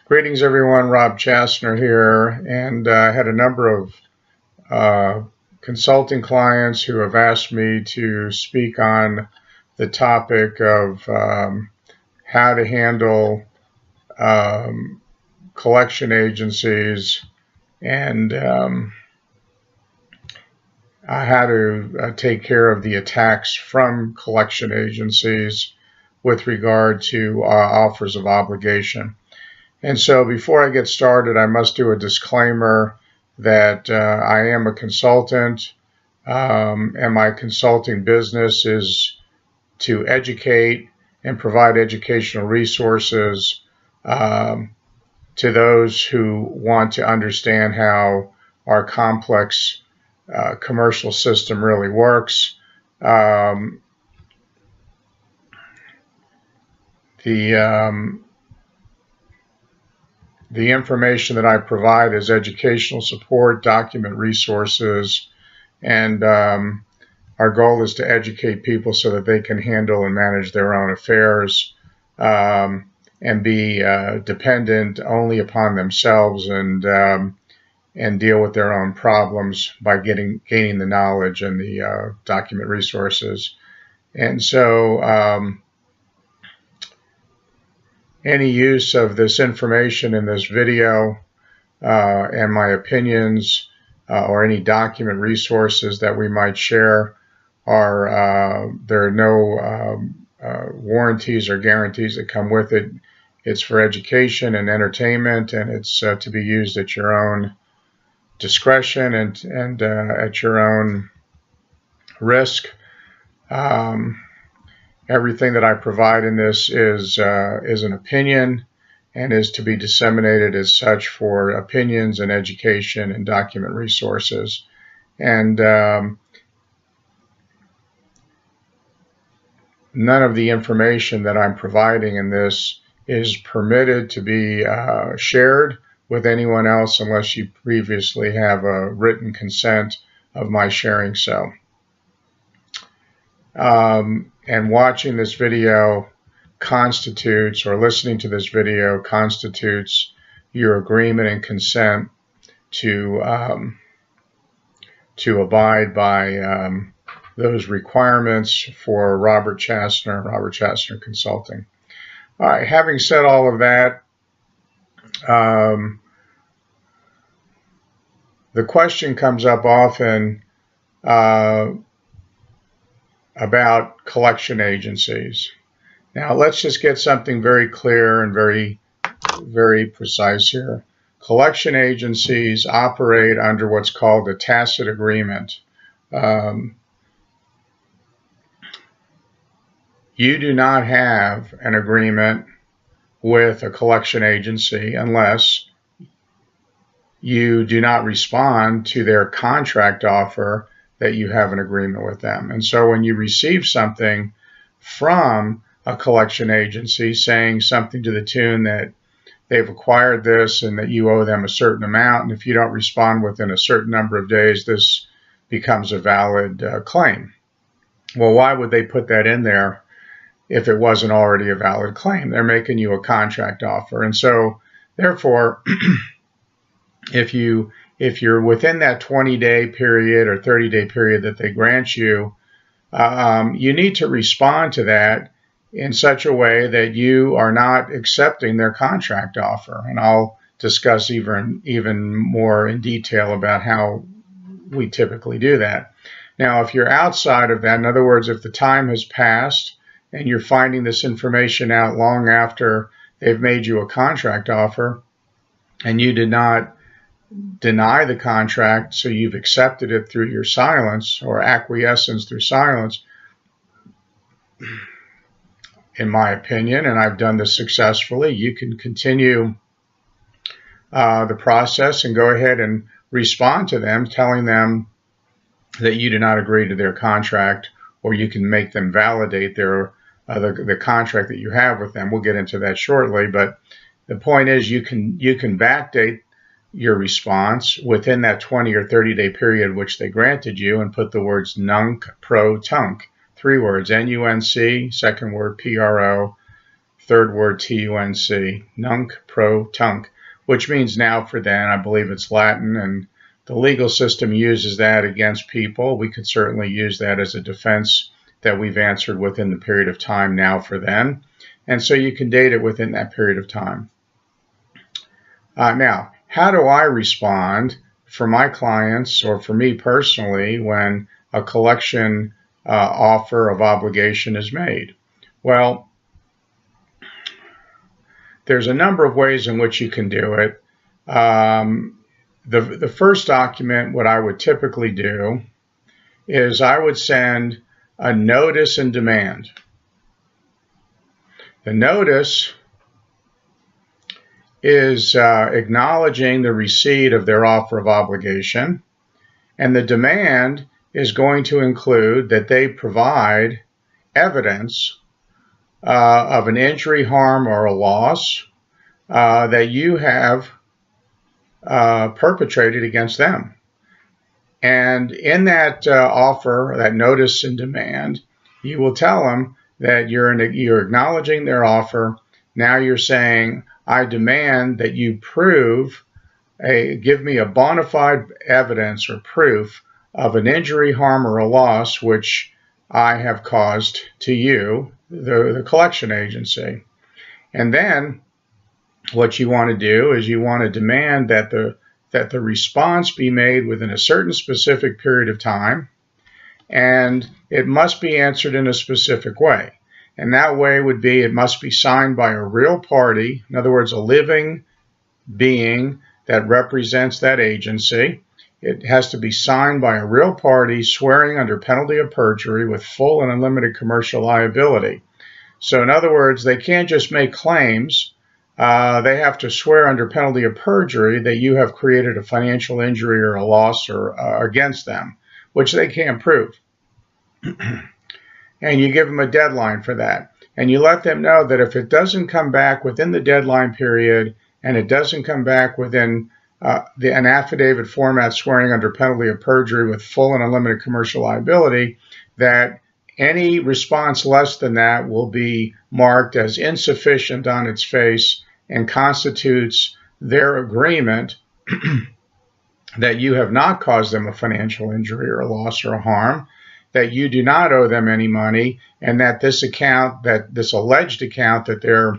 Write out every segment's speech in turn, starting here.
Greetings, everyone. Rob Chassner here, and I had a number of consulting clients who have asked me to speak on the topic of how to handle collection agencies and how to take care of the attacks from collection agencies with regard to offers of obligation. And so before I get started, I must do a disclaimer that I am a consultant, and my consulting business is to educate and provide educational resources to those who want to understand how our complex commercial system really works. The information that I provide is educational support, document resources, and our goal is to educate people so that they can handle and manage their own affairs and be dependent only upon themselves and deal with their own problems by gaining the knowledge and the document resources. And so any use of this information in this video and my opinions or any document resources that we might share there are no warranties or guarantees that come with it. It's for education and entertainment, and it's to be used at your own discretion and at your own risk. Everything that I provide in this is an opinion and is to be disseminated as such for opinions and education and document resources. And none of the information that I'm providing in this is permitted to be shared with anyone else unless you previously have a written consent of my sharing so. And watching this video constitutes, or listening to this video constitutes, your agreement and consent to abide by those requirements for Robert Chassner Consulting. All right, having said all of that, the question comes up often about collection agencies. Now let's just get something very clear and very, very precise here. Collection agencies operate under what's called a tacit agreement. You do not have an agreement with a collection agency unless you do not respond to their contract offer that you have an agreement with them. And so when you receive something from a collection agency saying something to the tune that they've acquired this and that you owe them a certain amount, and if you don't respond within a certain number of days, this becomes a valid claim. Well, why would they put that in there if it wasn't already a valid claim? They're making you a contract offer. And so therefore, if you're within that 20-day period or 30-day period that they grant you, you need to respond to that in such a way that you are not accepting their contract offer. And I'll discuss even more in detail about how we typically do that. Now, if you're outside of that, in other words, if the time has passed and you're finding this information out long after they've made you a contract offer and you did not deny the contract, so you've accepted it through your silence or acquiescence through silence, in my opinion, and I've done this successfully, you can continue the process and go ahead and respond to them, telling them that you do not agree to their contract, or you can make them validate the contract that you have with them. We'll get into that shortly, but the point is you can backdate your response within that 20 or 30-day period which they granted you and put the words nunc pro tunc, 3 words, N-U-N-C, second word P-R-O, third word TUNC, nunc pro tunc, which means now for then. I believe it's Latin, and the legal system uses that against people. We could certainly use that as a defense that we've answered within the period of time now for then. And so you can date it within that period of time. Now, how do I respond for my clients or for me personally when a collection offer of obligation is made? Well, there's a number of ways in which you can do it. The first document, what I would typically do is I would send a notice and demand. The notice is acknowledging the receipt of their offer of obligation, and the demand is going to include that they provide evidence of an injury, harm, or a loss that you have perpetrated against them. And in that offer, that notice and demand, you will tell them that you're acknowledging their offer. Now you're saying, I demand that you give me a bona fide evidence or proof of an injury, harm, or a loss which I have caused to you, the collection agency. And then what you want to do is you want to demand that the response be made within a certain specific period of time, and it must be answered in a specific way. And that way would be it must be signed by a real party, in other words, a living being that represents that agency. It has to be signed by a real party swearing under penalty of perjury with full and unlimited commercial liability. So in other words, they can't just make claims. They have to swear under penalty of perjury that you have created a financial injury or a loss or against them, which they can't prove. And you give them a deadline for that. And you let them know that if it doesn't come back within the deadline period and it doesn't come back within an affidavit format swearing under penalty of perjury with full and unlimited commercial liability, that any response less than that will be marked as insufficient on its face and constitutes their agreement that you have not caused them a financial injury or a loss or a harm, that you do not owe them any money, and that this alleged account that they're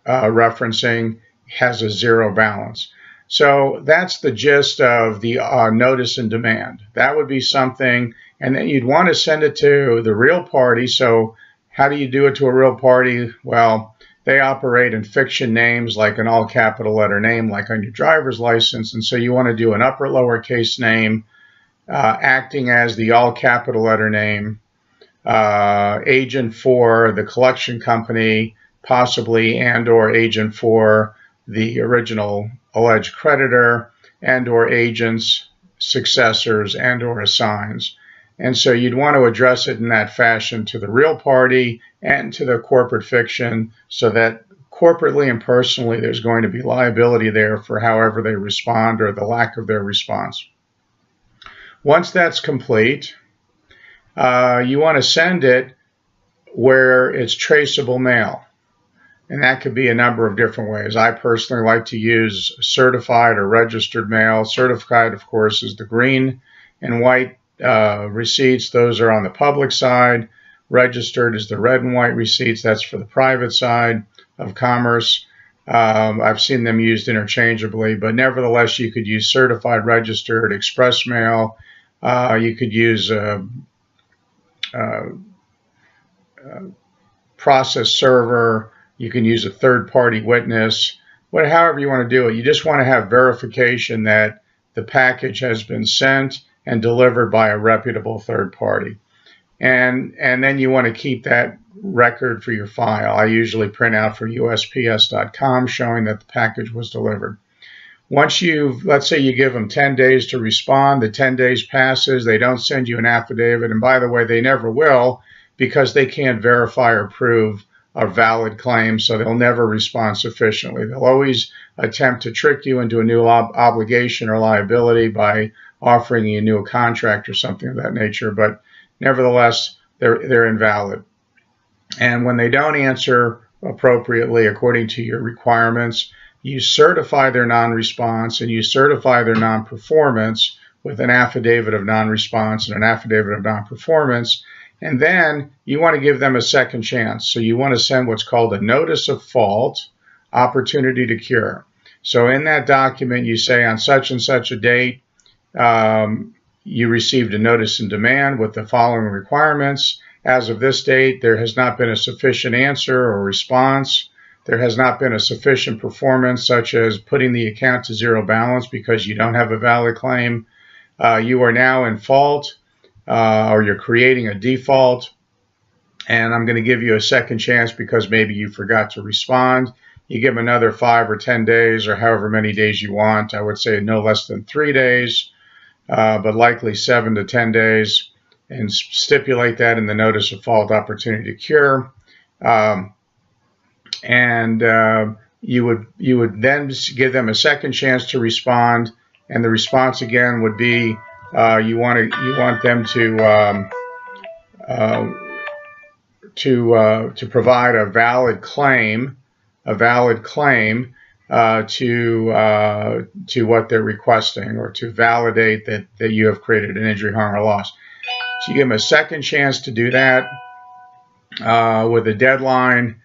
referencing has a zero balance. So that's the gist of the notice and demand. That would be something, and then you'd want to send it to the real party. So how do you do it to a real party? Well, they operate in fiction names, like an all capital letter name, like on your driver's license. And so you want to do an upper lowercase name, acting as the all capital letter name, agent for the collection company, possibly, and or agent for the original alleged creditor, and or agents, successors, and or assigns. And so you'd want to address it in that fashion to the real party and to the corporate fiction, so that corporately and personally there's going to be liability there for however they respond or the lack of their response. Once that's complete, you want to send it where it's traceable mail. And that could be a number of different ways. I personally like to use certified or registered mail. Certified, of course, is the green and white receipts. Those are on the public side. Registered is the red and white receipts. That's for the private side of commerce. I've seen them used interchangeably, but nevertheless, you could use certified, registered, express mail. You could use process server. You can use a third-party witness. However you want to do it. You just want to have verification that the package has been sent and delivered by a reputable third party. And then you want to keep that record for your file. I usually print out for USPS.com showing that the package was delivered. Once let's say you give them 10 days to respond, the 10 days passes, they don't send you an affidavit, and by the way, they never will, because they can't verify or prove a valid claim, so they'll never respond sufficiently. They'll always attempt to trick you into a new obligation or liability by offering you a new contract or something of that nature, but nevertheless, they're invalid. And when they don't answer appropriately according to your requirements. You certify their non-response and you certify their non-performance with an affidavit of non-response and an affidavit of non-performance. And then you want to give them a second chance. So you want to send what's called a notice of fault, opportunity to cure. So in that document, you say on such and such a date, you received a notice in demand with the following requirements. As of this date, there has not been a sufficient answer or response. There has not been a sufficient performance, such as putting the account to zero balance because you don't have a valid claim. You are now in fault, or you're creating a default, and I'm going to give you a second chance because maybe you forgot to respond. You give them another 5 or 10 days or however many days you want. I would say no less than 3 days, but likely 7 to 10 days, and stipulate that in the notice of fault, opportunity to cure. You would then give them a second chance to respond, and the response again would be you want them to provide a valid claim to what they're requesting, or to validate that you have created an injury, harm, or loss. So you give them a second chance to do that with a deadline.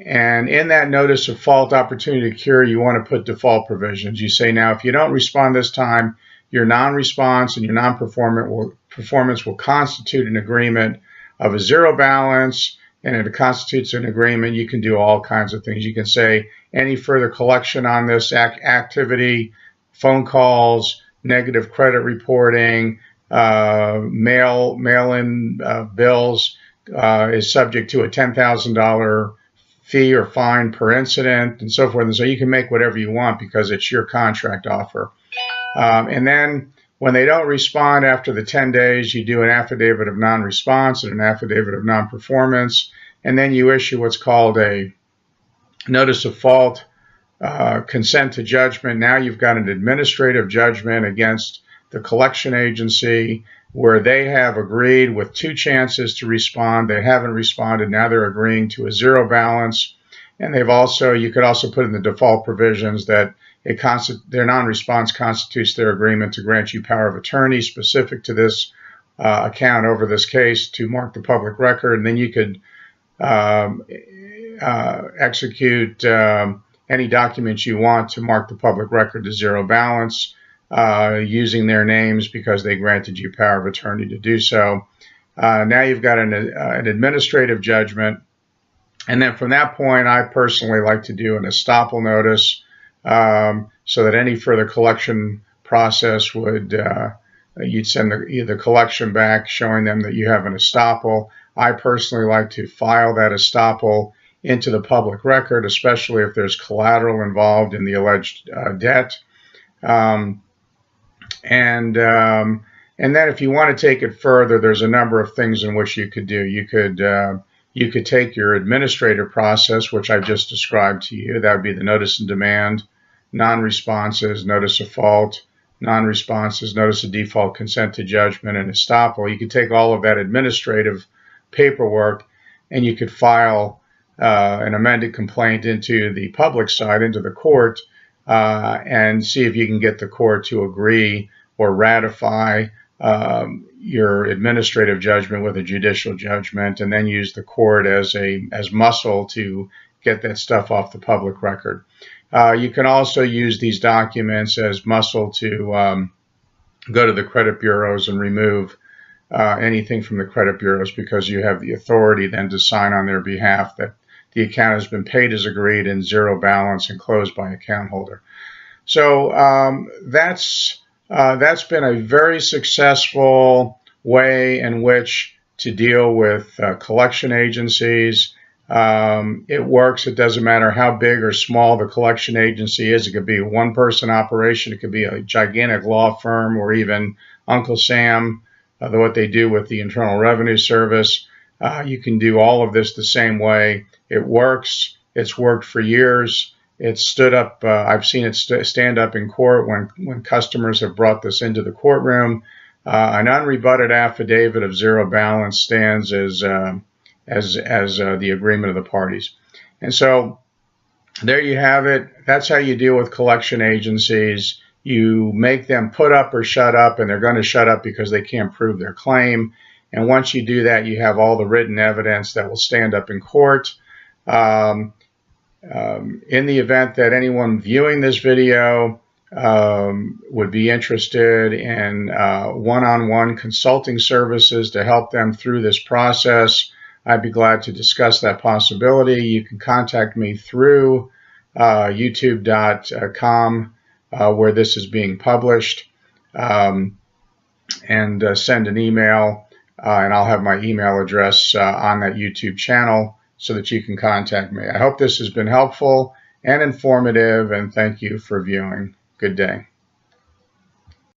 And in that notice of fault, opportunity to cure, you want to put default provisions. You say, now, if you don't respond this time, your non-response and your non-performance will constitute an agreement of a zero balance, and it constitutes an agreement. You can do all kinds of things. You can say any further collection on this activity, phone calls, negative credit reporting, mail-in bills is subject to a $10,000 fee or fine per incident, and so forth. And so you can make whatever you want because it's your contract offer. And then when they don't respond after the 10 days, you do an affidavit of non-response and an affidavit of non-performance, and then you issue what's called a notice of fault, consent to judgment. Now you've got an administrative judgment against the collection agency where they have agreed with 2 chances to respond. They haven't responded. Now they're agreeing to a zero balance. And you could also put in the default provisions that their non-response constitutes their agreement to grant you power of attorney specific to this account over this case to mark the public record. And then you could execute any documents you want to mark the public record to zero balance, using their names because they granted you power of attorney to do so. Now you've got an administrative judgment. And then from that point, I personally like to do an estoppel notice, so that any further collection process would, you'd send the collection back showing them that you have an estoppel. I personally like to file that estoppel into the public record, especially if there's collateral involved in the alleged debt. And then if you want to take it further, there's a number of things in which you could do. You could take your administrative process, which I've just described to you. That would be the notice in demand, non-responses, notice of fault, non-responses, notice of default, consent to judgment, and estoppel. You could take all of that administrative paperwork and you could file an amended complaint into the public side, into the court, and see if you can get the court to agree or ratify your administrative judgment with a judicial judgment, and then use the court as muscle to get that stuff off the public record. You can also use these documents as muscle to go to the credit bureaus and remove anything from the credit bureaus, because you have the authority then to sign on their behalf that the account has been paid as agreed in zero balance and closed by account holder. So that's been a very successful way in which to deal with collection agencies. It works. It doesn't matter how big or small the collection agency is. It could be a one-person operation. It could be a gigantic law firm, or even Uncle Sam, what they do with the Internal Revenue Service. You can do all of this the same way. It works. It's worked for years. It's stood up. I've seen it stand up in court when customers have brought this into the courtroom. An unrebutted affidavit of zero balance stands as as the agreement of the parties. And so there you have it. That's how you deal with collection agencies. You make them put up or shut up, and they're going to shut up because they can't prove their claim. And once you do that, you have all the written evidence that will stand up in court. In the event that anyone viewing this video would be interested in one-on-one consulting services to help them through this process, I'd be glad to discuss that possibility. You can contact me through youtube.com where this is being published, and send an email, and I'll have my email address on that YouTube channel so that you can contact me. I hope this has been helpful and informative, and thank you for viewing. Good day.